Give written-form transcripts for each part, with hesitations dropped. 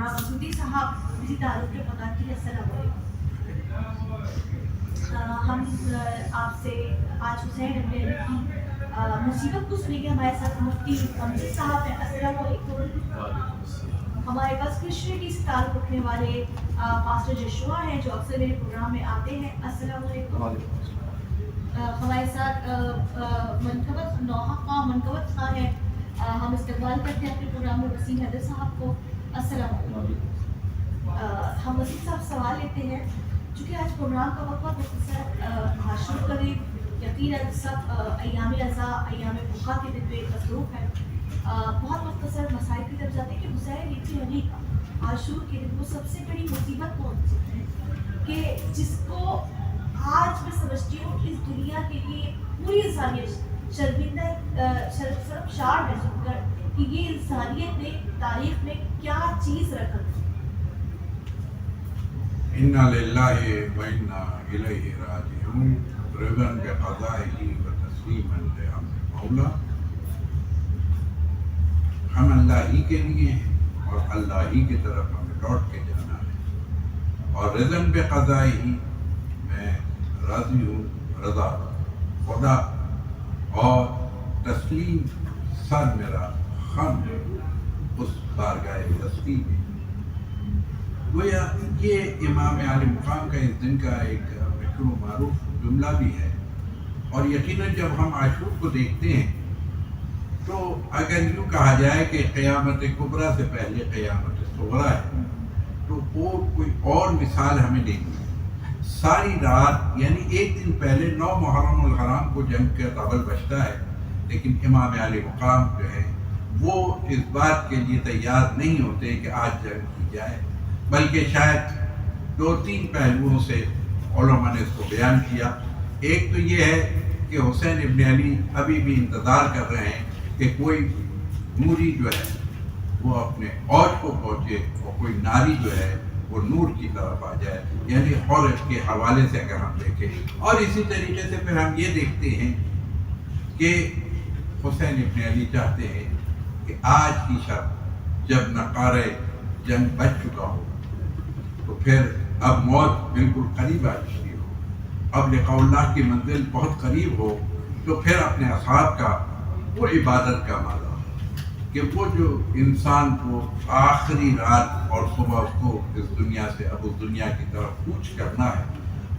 مسعودی صاحب مجھے تعارف کے مکان کے السلام علیکم. ہم آپ سے آج حسین ابن علی کی مصیبت کو سنیں گے. ہمارے ساتھ مفتی امجد صاحب ہیں. السلام علیکم. ہمارے پاس کرسچینٹی سے تعلق رکھنے والے پاسٹر جشوا ہیں جو اکثر میرے پروگرام میں آتے ہیں. السلام علیکم. ہمارے ساتھ منقبت نوحہ خواہ منقبت خواہ ہیں. ہم استقبال کرتے ہیں اپنے پروگرام میں وسیم حیدر صاحب کو. السلام علیکم. ہم وسیم صاحب سوال لیتے ہیں چونکہ آج پروگرام کا وقت بہت مختصر حاشر قریب یقیناً سب ایام عزا ایام بقا کے دن پہ مصروف ہے. بہت مختصر مسائل کی طرف جاتے ہیں کہ حسین ابن علی کا عاشور کے دن وہ سب سے بڑی مصیبت کون سی ہے کہ جس کو آج میں سمجھتی ہوں اس دنیا کے لیے پوری انسانیت شرمندہ شرمشار ہے سن کر کہ یہ انسانیت نے تاریخ میں کیا چیز رکھا. انا للہ و انا الیہ راجعون رضا بقضائہ و تسلیما لامر مولا. ہم اللہ ہی کے لیے ہیں اور اللہ ہی کی طرف ہمیں لوٹ کے جانا ہے. اور رضا بقضائہ میں راضی ہوں رضا خدا اور تسلیم سر میرا خم اس بارگاہ ہستی میں. گویا یہ امام عالی مقام کا اس دن کا ایک مشہور و معروف جملہ بھی ہے. اور یقیناً جب ہم عاشور کو دیکھتے ہیں تو اگر یوں کہا جائے کہ قیامت کبریٰ سے پہلے قیامت صغریٰ ہے تو وہ کوئی اور مثال ہمیں نہیں ملی. ساری رات یعنی ایک دن پہلے 9 محرم الحرام کو جنگ کا طبل بجتا ہے لیکن امام عالی مقام جو ہے وہ اس بات کے لیے تیار نہیں ہوتے کہ آج جنگ کی جائے، بلکہ شاید 2-3 پہلوؤں سے علماء نے اس کو بیان کیا. ایک تو یہ ہے کہ حسین ابن علی ابھی بھی انتظار کر رہے ہیں کہ کوئی نوری جو ہے وہ اپنے اوج کو پہنچے اور کوئی ناری جو ہے وہ نور کی طرف آ جائے، یعنی عورت کے حوالے سے اگر ہم دیکھیں. اور اسی طریقے سے پھر ہم یہ دیکھتے ہیں کہ حسین ابن علی چاہتے ہیں کہ آج کی شب جب نقارِ جنگ بچ چکا ہو تو پھر اب موت بالکل قریب آ چکی ہو، اب لقاء اللہ کی منزل بہت قریب ہو، تو پھر اپنے اصحاب کا وہ عبادت کا مالا کہ وہ جو انسان کو آخری رات اور صبح اس کو اس دنیا سے اب اس دنیا کی طرف کوچ کرنا ہے،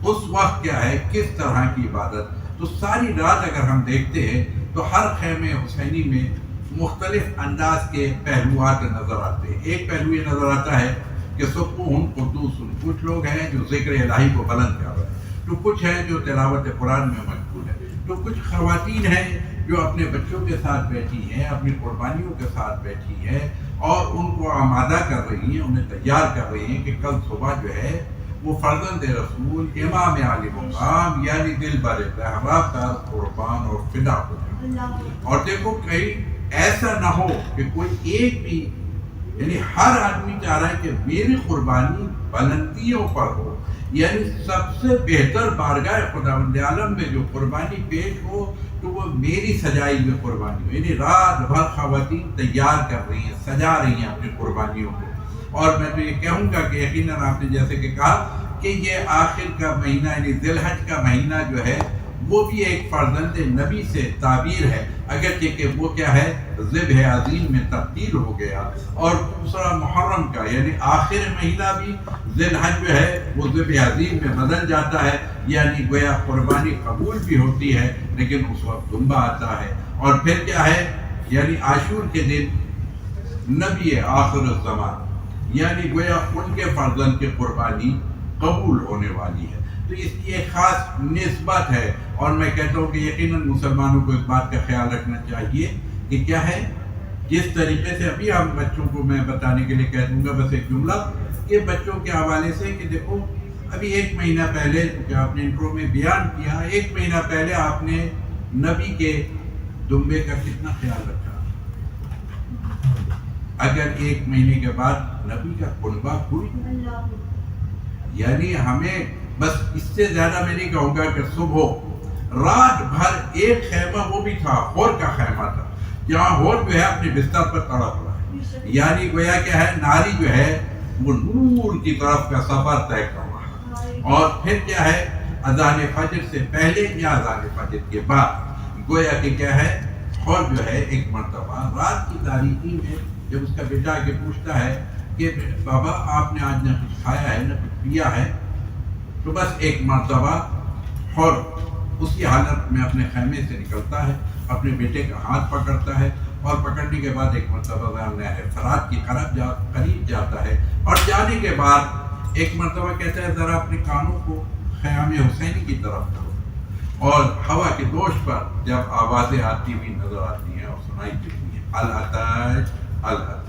اس وقت کیا ہے کس طرح کی عبادت. تو ساری رات اگر ہم دیکھتے ہیں تو ہر خیمے حسینی میں مختلف انداز کے پہلوات نظر آتے ہیں. ایک پہلو یہ نظر آتا ہے کہ سبحان قدوس، کچھ لوگ ہیں جو ذکر الہی کو بلند کر رہے ہیں، تو کچھ ہیں جو تلاوت قرآن میں مشغول ہیں، تو کچھ خواتین ہیں جو اپنے بچوں کے ساتھ بیٹھی ہیں، اپنی قربانیوں کے ساتھ بیٹھی ہیں اور ان کو آمادہ کر رہی ہیں، انہیں تیار کر رہی ہیں کہ کل صبح جو ہے وہ فرزند رسول امام عالی مقام یعنی دل بر صحابہ کا قربان اور فدا ہو جائے. اور دیکھو کہیں ایسا نہ ہو کہ کوئی ایک بھی، یعنی ہر آدمی چاہ رہا ہے کہ میری قربانی بلندیوں پر ہو، یعنی سب سے بہتر بارگاہ خداوند عالم میں جو قربانی پیش ہو تو وہ میری سجائی ہوئی قربانی ہو. یعنی رات بھر خواتین تیار کر رہی ہیں، سجا رہی ہیں اپنی قربانیوں کو. اور میں تو یہ کہوں گا کہ یقیناً آپ نے جیسے کہ کہا کہ یہ آخر کا مہینہ یعنی ذی الحج کا مہینہ جو ہے وہ بھی ایک فرزند نبی سے تعبیر ہے، اگرچہ کہ وہ کیا ہے ذبح عظیم میں تبدیل ہو گیا. اور دوسرا محرم کا یعنی آخر مہینہ بھی ذی الحج جو ہے وہ ذبح عظیم میں بدل جاتا ہے، یعنی گویا قربانی قبول بھی ہوتی ہے لیکن اس وقت دمبا آتا ہے. اور پھر کیا ہے یعنی عاشور کے دن نبی آخر الزمان یعنی گویا ان کے فرزند کی قربانی قبول ہونے والی ہے. تو اس کی ایک خاص نسبت ہے. اور میں کہتا ہوں کہ یقیناً مسلمانوں کو اس بات کا خیال رکھنا چاہیے کہ کیا ہے جس طریقے سے ابھی ہم بچوں کو میں بتانے کے لیے کہہ دوں گا بس ایک جملہ کہ بچوں کے حوالے سے کہ دیکھو ابھی 1 مہینہ پہلے جو آپ نے انٹرو میں بیان کیا، 1 مہینہ پہلے آپ نے نبی کے دمبے کا کتنا خیال رکھا. اگر 1 مہینے کے بعد نبی کا قربہ ہوئی، یعنی ہمیں بس اس سے زیادہ میں نہیں کہوں گا کہ صبح رات بھر ایک خیمہ وہ بھی تھا، ہور کا خیمہ تھا، جہاں ہور جو ہے اپنے بستر پر تڑپ رہا ہے. یعنی گویا کیا ہے ناری جو ہے وہ نور کی طرف کا سفر طے کر رہا ہے. اور پھر کیا ہے, اذان فجر سے پہلے یا اذان فجر کے بعد گویا کہ کیا ہے, اور جو ہے ایک مرتبہ رات کی تاریکی میں جب اس کا بیٹا آگے پوچھتا ہے کہ بابا آپ نے آج نہ کچھ کھایا ہے نہ کچھ پیا ہے, تو بس ایک مرتبہ اور اسی حالت میں اپنے خیمے سے نکلتا ہے, اپنے بیٹے کا ہاتھ پکڑتا ہے, اور پکڑنے کے بعد ایک مرتبہ فرات کی قریب جاتا ہے, اور جانے کے بعد ایک مرتبہ کہتا ہے ذرا اپنے کانوں کو خیام حسینی کی طرف کرو, اور ہوا کے دوش پر جب آوازیں آتی ہوئی نظر آتی ہیں اور سنائی دیتی ہیں العطش العطش,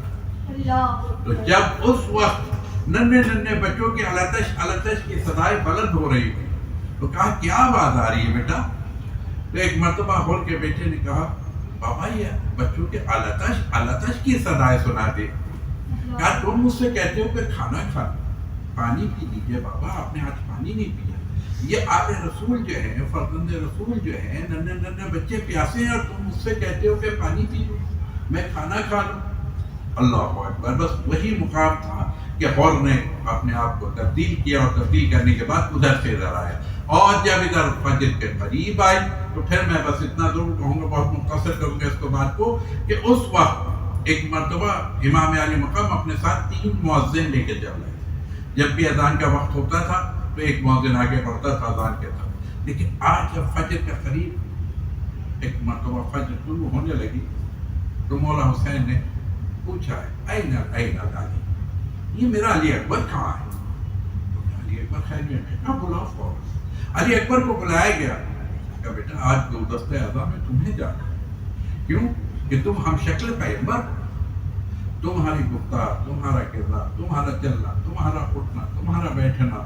تو جب اس وقت ننھے بچوں کے العطش کی صدائیں بلند ہو رہی تھی تو کہا کیا آواز آ رہی ہے بیٹا؟ تو ایک مرتبہ ہول کے بیٹے نے کہا بابا یہ بچوں کے العطش کی صدائیں سنا دے. کہا تم مجھ سے کہتے ہو کہ کھانا کھا پانی پی لیجیے بابا, آپ نے آج پانی نہیں پیا. یہ آل رسول جو ہے, فرزند رسول جو ہے, ننھے بچے پیاسے ہیں اور تم مجھ سے کہتے ہو کہ پانی پی لو, میں کھانا کھا لوں. اللہ اکبر. بس وہی مقام تھا کہ حور نے اپنے آپ کو تبدیل کیا, اور تبدیل کرنے کے بعد ادھر سے ادھر آیا, اور جب ادھر فجر کے قریب آئی تو پھر میں بس اتنا ضرور کہوں گا, بہت مختصر کروں گا اس کو بات کو, کہ اس وقت ایک مرتبہ امام علی مقام اپنے ساتھ 3 مؤذن لے کے چل رہے تھے. جب بھی اذان کا وقت ہوتا تھا تو ایک مؤذن آگے بڑھتا تھا اذان کے ساتھ. لیکن آج جب فجر کا قریب ایک مرتبہ فجر شروع ہونے لگی تو مولا حسین نے پوچھا ہے این علی, یہ میرا علی اکبر کہاں ہے؟ تو علی اکبر خیر میں کہا بلاؤ فوراً. علی اکبر کو بلایا گیا, کہا بیٹا آج گلدستہ اعضاء میں تمہیں جانا ہے. کیوں؟ کہ تم ہم شکل پیغمبر, تمہاری گفتار, تمہارا کردار, تمہارا چلنا, تمہارا اٹھنا, تمہارا بیٹھنا,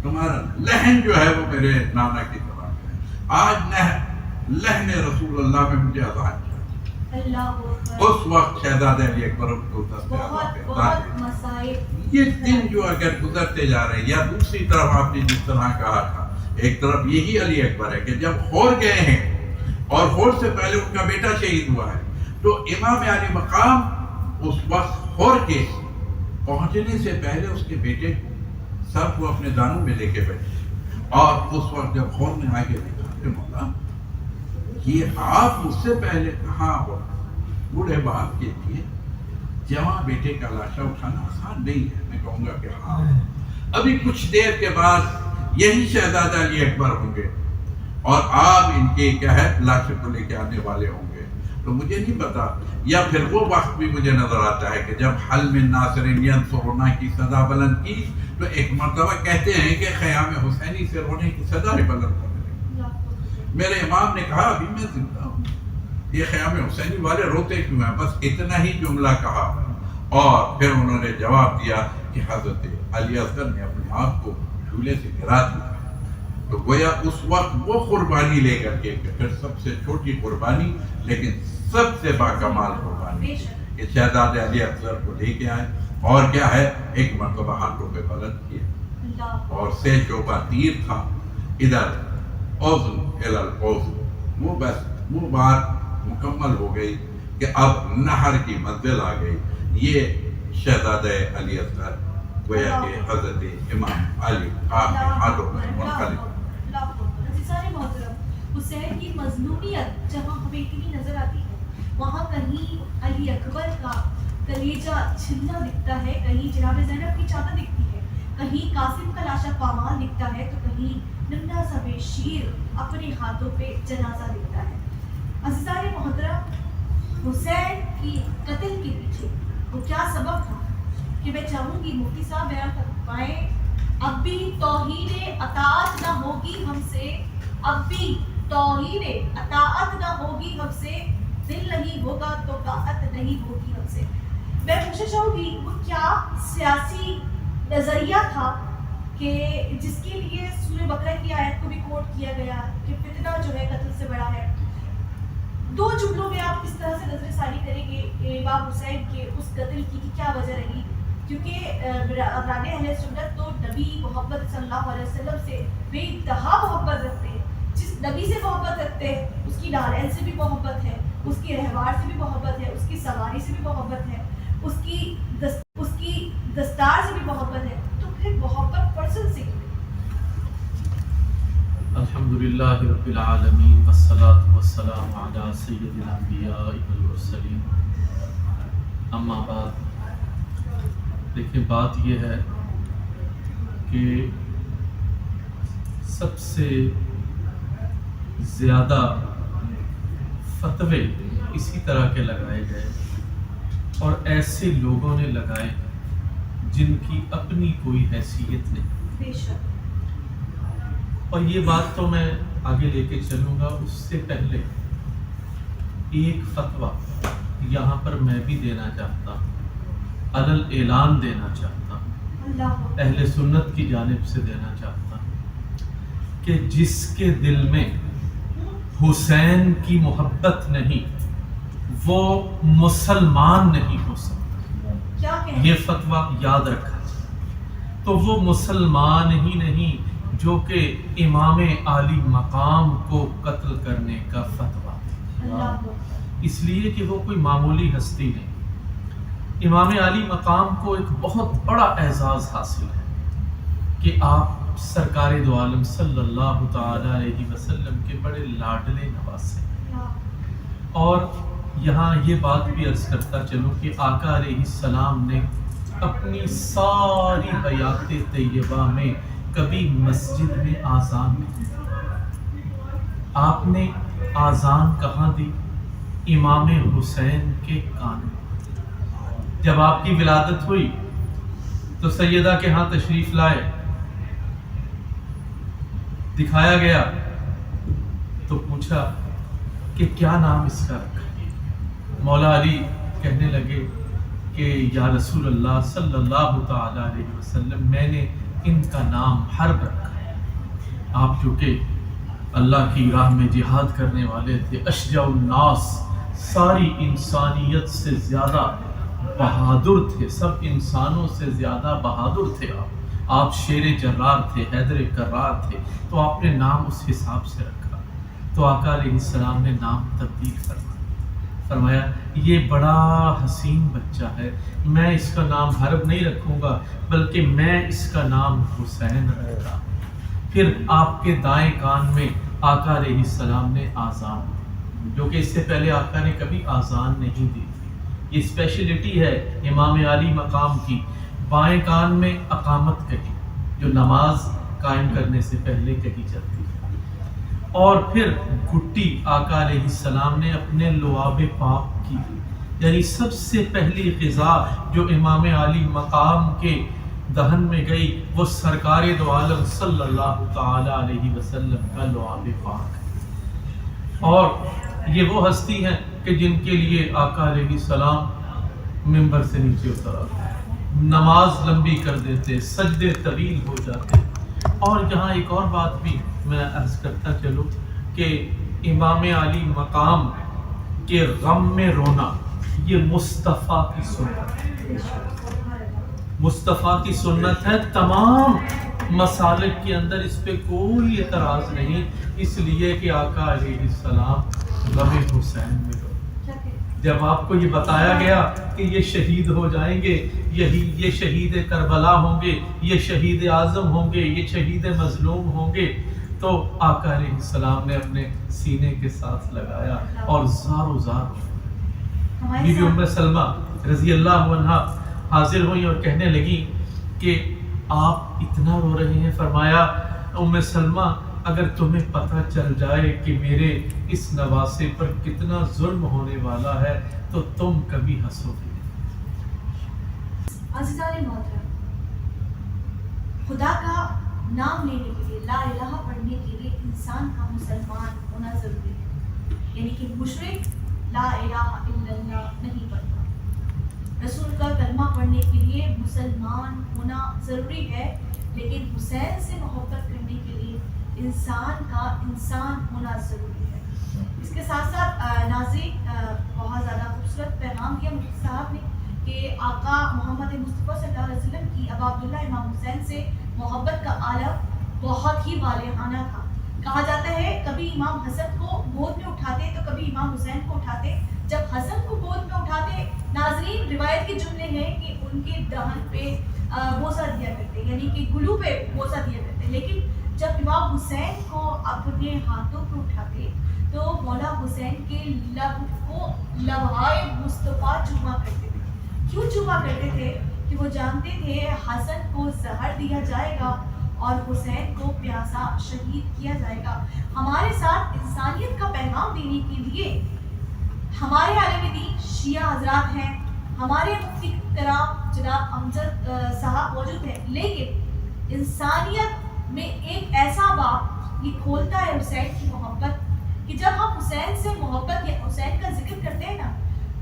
تمہارا لہن جو ہے وہ میرے نانا کی طرح ہے. آج لہن رسول اللہ میں مجھے اذان چاہیے. اس وقت شہزادہ علی اکبر گلدستہ اعضاء پہ اذان. یہ دن جو اگر گزرتے جا رہے ہیں, یا دوسری طرف آپ نے جس طرح کہا تھا, ایک طرف یہی علی اکبر ہے کہ جب خور گئے ہیں اور خور سے پہلے ان کا بیٹا شہید ہوا ہے, تو امام علی مقام اس وقت خور کے پہنچنے سے پہلے اس کے بیٹے کو سب کو اپنے دانوں میں لے کے بیٹھے, اور اس وقت جب خور نے آگے دیکھا کہ مولا یہ آپ مجھ سے پہلے کہاں ہو, بوڑھے باپ کے لیے جوان بیٹے کا لاشا اٹھانا آسان نہیں ہے. میں کہوں گا کہ ہاں, ابھی کچھ دیر کے بعد یہی شہزادہ علی اکبر ہوں گے اور آپ ان کے کیا ہے لاشے کو لے کے آنے والے ہوں گے. تو مجھے نہیں پتا, یا پھر وہ وقت بھی مجھے نظر آتا ہے کہ جب حل من ناصر ینصرنا کی صدا بلند کی تو ایک مرتبہ کہتے ہیں کہ خیام حسینی سے رونے کی صدا بلند ہونے لگی. میرے امام نے کہا ابھی میں زندہ ہوں, یہ خیام حسینی والے روتے کیوں ہیں؟ بس اتنا ہی جملہ کہا, اور پھر انہوں نے جواب دیا کہ حضرت علی اصغر نے اپنے آپ کو جھولے سے گرا دیا. تو گویا اس وقت وہ قربانی لے کر کے پھر سب سے چھوٹی قربانی لیکن سب سے باکمال قربانی کہ شہزادہ علی اصغر کو لے کے آئے, اور کیا ہے ایک مرتبہ ہاتھوں پہ بلند کیا, اور سے چوبا تیر تھا ادھر اوزن الال اوزن, وہ بس وہ بات مکمل ہو گئی کہ اب نہر کی منزل آ گئی. یہ شہزادہ علی اصغر گویا کہ حضرت امام علی آپ کے ہاتھوں میں منقلب. حسین کی مظلومیت جہاں ہمیں اتنی نظر آتی ہے, وہاں کہیں علی اکبر کا کلیجہ چھلنا دکھتا ہے, کہیں جناب زینب کی چادر دکھتی ہے, کہیں قاسم کا لاشا پامال دکھتا ہے, تو کہیں ننھا سا بے شیر اپنے ہاتھوں پہ جنازہ دکھتا ہے. عزیزان محترم, حسین کی قتل کے پیچھے وہ کیا سبب تھا کہ میں چاہوں گی مفتی صاحب بیان کر پائیں. اب بھی توہین اطاعت نہ ہوگی ہم سے, اب بھی توہین اطاعت نہ ہوگی ہم سے, دل نہیں ہوگا تو طاعت نہیں ہوگی ہم سے. میں پوچھنا چاہوں گی وہ کیا سیاسی نظریہ تھا کہ جس کے لیے سورہ بقرہ کی آیت کو بھی کوٹ کیا گیا کہ فتنہ جو ہے قتل سے بڑا ہے. 2 جملوں میں آپ کس طرح سے نظر ثانی کریں گے کہ امام حسین کے اس قتل کی کیا وجہ رہی؟ کیونکہ افراد اہل سنت تو نبی محمد صلی اللہ علیہ وسلم سے بے انتہا محبت رکھتے ہیں. جس نبی سے محبت رکھتے ہیں اس کی نالین سے بھی محبت ہے, اس کی رہوار سے بھی محبت ہے, اس کی سواری سے بھی محبت ہے, اس کی دستار سے بھی محبت ہے تو پھر محبت پرسن سے کیوں؟ الحمدللہ رب العالمین والصلاة والسلام علی سید الانبیاء والمرسلین، اما بعد، دیکھیں بات یہ ہے کہ سب سے زیادہ فتوے اسی طرح کے لگائے گئے اور ایسے لوگوں نے لگائے جن کی اپنی کوئی حیثیت نہیں۔ بے شک۔ اور یہ بات تو میں آگے لے کے چلوں گا، اس سے پہلے ایک فتویٰ یہاں پر میں بھی دینا چاہتا ہوں، علل اعلان دینا چاہتا ہوں، اللہ اہل سنت کی جانب سے دینا چاہتا ہوں کہ جس کے دل میں حسین کی محبت نہیں وہ مسلمان نہیں ہو سکتا۔ کیا کہیں؟ یہ فتویٰ یاد رکھا جائے تو وہ مسلمان ہی نہیں جو کہ امام عالی مقام کو قتل کرنے کا فتویٰ، اللہ اس لیے کہ وہ کوئی معمولی ہستی نہیں۔ امام عالی مقام کو ایک بہت بڑا اعزاز حاصل ہے کہ آپ سرکار دو عالم صلی اللہ تعالی علیہ وسلم کے بڑے لاڈلے نواسے ہیں۔ اور یہاں یہ بات بھی عرض کرتا چلوں کہ آقا علیہ السلام نے اپنی ساری حیات طیبہ میں کبھی مسجد میں آذان نہیں دی۔ آپ نے آذان کہاں دی؟ امام حسین کے کان میں۔ جب آپ کی ولادت ہوئی تو سیدہ کے ہاں تشریف لائے، دکھایا گیا تو پوچھا کہ کیا نام اس کا رکھا؟ مولا علی کہنے لگے کہ یا رسول اللہ صلی اللہ تعالی علیہ وسلم، میں نے ان کا نام حرب رکھا ہے۔ آپ جو کہ اللہ کی راہ میں جہاد کرنے والے تھے، اشجع الناس، ساری انسانیت سے زیادہ بہادر تھے، سب انسانوں سے زیادہ بہادر تھے آپ شیر جرار تھے، حیدر کرار تھے، تو آپ نے نام اس حساب سے رکھا۔ تو آقا علیہ السلام نے نام تبدیل فرمایا یہ بڑا حسین بچہ ہے، میں اس کا نام حرب نہیں رکھوں گا بلکہ میں اس کا نام حسین رکھتا۔ پھر آپ کے دائیں کان میں آقا علیہ السلام نے آذان دی، جو کہ اس سے پہلے آقا نے کبھی آذان نہیں دی تھی۔ یہ اسپیشلٹی ہے امام عالی مقام کی۔ بائیں کان میں اقامت کہی، جو نماز قائم کرنے سے پہلے کہی جاتی ہے۔ اور پھر گھٹی آقا علیہ السلام نے اپنے لعاب پاک کی، یعنی سب سے پہلی غذا جو امام عالی مقام کے دہن میں گئی وہ سرکار دو عالم صلی اللہ تعالی علیہ وسلم کا لعاب پاک ہے۔ اور یہ وہ ہستی ہیں کہ جن کے لیے آقا علیہ السلام ممبر سے نیچے اتر آتے، نماز لمبی کر دیتے، سجدے طویل ہو جاتے۔ اور یہاں ایک اور بات بھی میں عرض کرتا چلوں کہ امام علی مقام کے غم میں رونا یہ مصطفیٰ کی سنت ہے، مصطفیٰ کی سنت ہے۔ تمام مسالک کے اندر اس پہ کوئی اعتراض نہیں، اس لیے کہ آقا علیہ السلام غم حسین میں رو۔ جب آپ کو یہ بتایا گیا کہ یہ شہید ہو جائیں گے، یہ شہید کربلا ہوں گے، یہ شہید اعظم ہوں گے، یہ شہید مظلوم ہوں گے، تو آقا علیہ السلام نے اپنے سینے کے ساتھ لگایا اور زار و زار بی بی ام سلمہ رضی اللہ عنہا حاضر ہوئی اور کہنے لگی کہ آپ اتنا رو رہے ہیں۔ فرمایا ام سلمہ اگر تمہیں پتہ چل جائے کہ میرے اس نواسے پر کتنا ظلم ہونے والا ہے تو تم کبھی ہنسو گے۔ عزیزان محترم، خدا کا نام لینے کے لیے، لا الہ پڑھنے کے لیے انسان کا مسلمان ہونا ضروری ہے، یعنی کہ مشرک لا الہ الا اللہ نہیں پڑھتا۔ رسول کا کلمہ پڑھنے کے لیے مسلمان ہونا ضروری ہے، لیکن حسین سے محبت کرنے کے لیے انسان کا انسان ہونا ضروری ہے۔ اس کے ساتھ ساتھ ناظرین، بہت زیادہ خوبصورت پیغام دیا مفتی صاحب نے کہ آقا محمد مصطفیٰ صلی اللہ علیہ وسلم کی ابا عبداللہ امام حسین سے محبت کا عالم بہت ہی والہانہ تھا۔ کہا جاتا ہے کبھی امام حسن کو گود میں اٹھاتے تو کبھی امام حسین کو اٹھاتے، جب حسن کو گود میں اٹھاتے، ناظرین روایت کے جملے ہیں کہ ان کے دہن پہ بوسہ دیا کرتے، یعنی کہ گلو پہ بوسہ دیا کرتے، لیکن جب امام حسین کو اپنے ہاتھوں پہ اٹھاتے تو مولا حسین کے لب کو لبھائے مصطفیٰ چوما کرتے تھے. کیوں چوما کرتے تھے؟ کہ وہ جانتے تھے حسن کو زہر دیا جائے گا اور حسین کو پیاسا شہید کیا جائے گا. ہمارے ساتھ انسانیت کا پیغام دینے کے لیے ہمارے عالم دین شیعہ حضرات ہیں، ہمارے مفتی کرام جناب امجد صاحب موجود ہیں، لیکن انسانیت میں ایک ایسا باب یہ کھولتا ہے حسین کی محبت کہ جب ہم حسین سے محبت یا حسین کا ذکر کرتے ہیں نا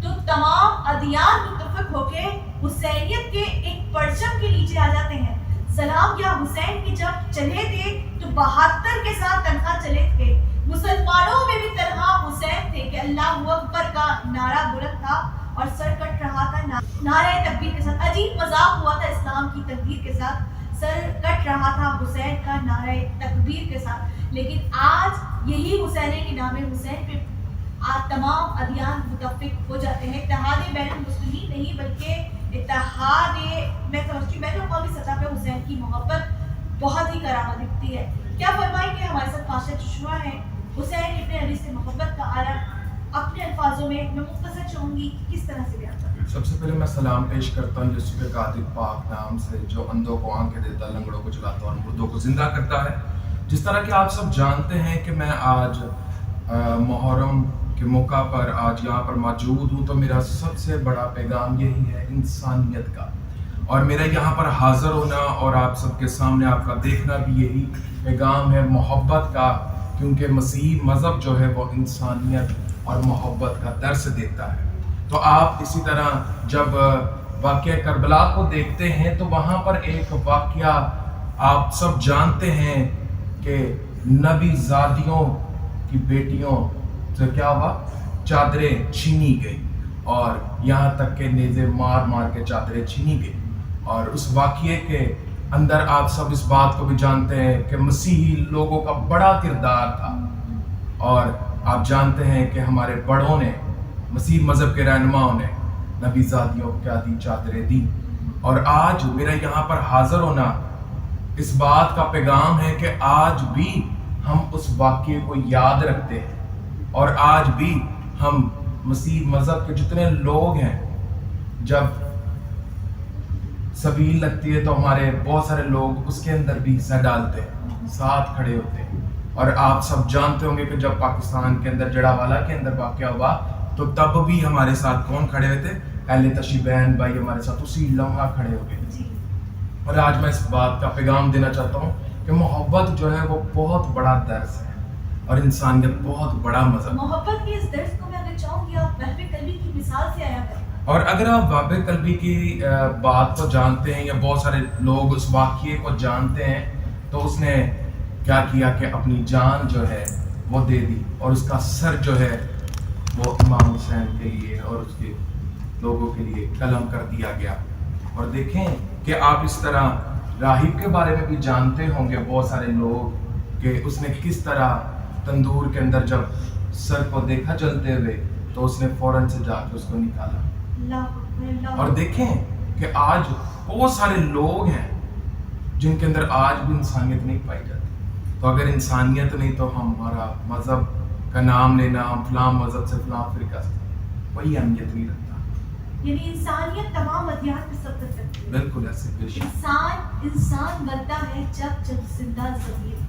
تو تمام ادیان متفق ہو کے حسینیت کے ایک پرچم کے نیچے آ جاتے ہیں. سلام یا حسین کے جب چلے تھے تو 72 کے ساتھ تنہا چلے تھے. مسلمانوں میں بھی تنہا حسین تھے کہ اللہ اکبر کا نعرہ بلند تھا اور سر کٹ رہا تھا نعرہ تکبیر کے ساتھ. عجیب مذاق ہوا تھا اسلام کی تقدیر کے ساتھ، سر کٹ رہا تھا حسین کا نعرہ تکبیر کے ساتھ. لیکن آج یہی حسین کے نام حسین پہ تمام ادیان متفق ہو جاتے ہیں. اتحاد بین المسلمین نہیں بلکہ اتحاد میں سمجھتی ہوں بین الاقوامی سطح پہ حسین کی محبت بہت ہی کرامت دکھتی ہے. کیا فرمائیں کہ ہمارے ساتھ پاشا چشمہ ہے حسین ابن علی سے محبت کا عالم اپنے الفاظوں میں مختصر چاہوں گی کس طرح سے بیان کریں؟ سب سے پہلے میں سلام پیش کرتا ہوں یوسف قادر پاک نام سے، جو اندھوں کو آنکھیں دیتا، لنگڑوں کو چلاتا اور مردوں کو زندہ کرتا ہے. جس طرح کہ آپ سب جانتے ہیں کہ میں آج محرم کے موقع پر آج یہاں پر موجود ہوں، تو میرا سب سے بڑا پیغام یہی ہے انسانیت کا، اور میرا یہاں پر حاضر ہونا اور آپ سب کے سامنے آپ کا دیکھنا بھی یہی پیغام ہے محبت کا، کیونکہ مسیحی مذہب جو ہے وہ انسانیت اور محبت کا درس دیتا ہے. تو آپ اسی طرح جب واقعہ کربلا کو دیکھتے ہیں تو وہاں پر ایک واقعہ آپ سب جانتے ہیں کہ نبی زادیوں کی بیٹیوں سے کیا ہوا، چادریں چھینی گئی، اور یہاں تک کہ نیزے مار مار کے چادریں چھینی گئی. اور اس واقعے کے اندر آپ سب اس بات کو بھی جانتے ہیں کہ مسیحی لوگوں کا بڑا کردار تھا، اور آپ جانتے ہیں کہ ہمارے بڑوں نے، مسیح مذہب کے رہنماؤں نے نبی زادیوں کو کیا دی، چادریں دی. اور آج میرا یہاں پر حاضر ہونا اس بات کا پیغام ہے کہ آج بھی ہم اس واقعے کو یاد رکھتے ہیں، اور آج بھی ہم مسیح مذہب کے جتنے لوگ ہیں جب سبیل لگتی ہے تو ہمارے بہت سارے لوگ اس کے اندر بھی حصہ ڈالتے ہیں، ساتھ کھڑے ہوتے ہیں. اور آپ سب جانتے ہوں گے کہ جب پاکستان کے اندر جڑاوالا کے اندر واقعہ ہوا تو تب بھی ہمارے ساتھ کون کھڑے ہوئے تھے؟ اہل تشیع بہن بھائی ہمارے ساتھ اسی لمحہ کھڑے ہو گئے. اور آج میں اس بات کا پیغام دینا چاہتا ہوں کہ محبت جو ہے وہ بہت بڑا درس ہے اور انسانیت بہت بڑا مذہب. محبت کے اس درس کو میں اگر چاہوں گی آپ وہب قلبی کی مثال سے آیا کریں. اور اگر آپ وہب قلبی کی بات کو جانتے ہیں یا بہت سارے لوگ اس واقعے کو جانتے ہیں تو اس نے کیا کیا کہ اپنی جان جو ہے وہ دے دی، اور اس کا سر جو ہے وہ امام حسین کے لیے اور اس کے لوگوں کے لیے قلم کر دیا گیا. اور دیکھیں کہ آپ اس طرح راہب کے بارے میں بھی جانتے ہوں گے بہت سارے لوگ کہ اس نے کس طرح تندور کے اندر جب سر کو دیکھا جلتے ہوئے تو اس نے فوراً سے جا کے اس کو نکالا. اور دیکھیں کہ آج بہت سارے لوگ ہیں جن کے اندر آج بھی انسانیت نہیں پائی جاتی. تو اگر انسانیت نہیں تو ہمارا مذہب کا نام لینا، ہم فلاں مذہب سے فلاں فرقہ سے، وہی اہمیت نہیں رکھتا. یعنی انسانیت تمام ادیان میں سب کرتی ہے. بالکل ایسے بے شک انسان بنتا ہے جب زندہ ضمیر.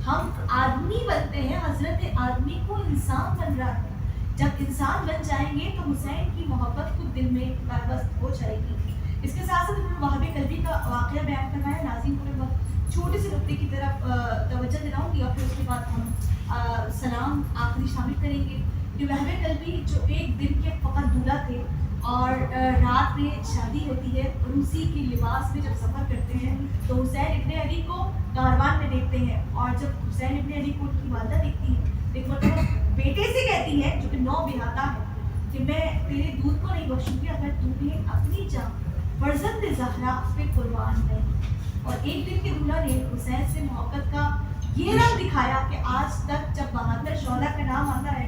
ہم آدمی بنتے ہیں، حضرت آدمی کو انسان بن رہا ہے. جب انسان بن جائیں گے تو حسین کی محبت کو دل میں بردست ہو جائے گی. اس کے ساتھ ساتھ میں وہب قلبی کا واقعہ بیان کرنا ہے. ناظرین کو میں بہت چھوٹے سے نقطے کی طرف توجہ دلاؤں گی اور پھر اس کے بعد ہم سلام آخری شامل کریں گے. کہ وہب قلبی جو ایک دن کے فقط دولہا تھے اور رات میں شادی ہوتی ہے، روسی کے لباس میں جب سفر کرتے ہیں تو حسین ابن علی کو کاروان میں دیکھتے ہیں، اور جب حسین ابن علی کو ان کی والدہ دیکھتی ہے ایک مرتبہ بیٹے سے کہتی ہے جو کہ 9 بیہاتا ہے کہ میں تیرے دودھ کو نہیں بخشوں گی اگر تم نے اپنی جان فرزند زہرا پہ قربان ہے. اور ایک دن کے دولہا نے حسین سے محبت کا یہ رنگ دکھایا کہ آج تک جب 72 شعلہ کا نام آتا ہے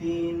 3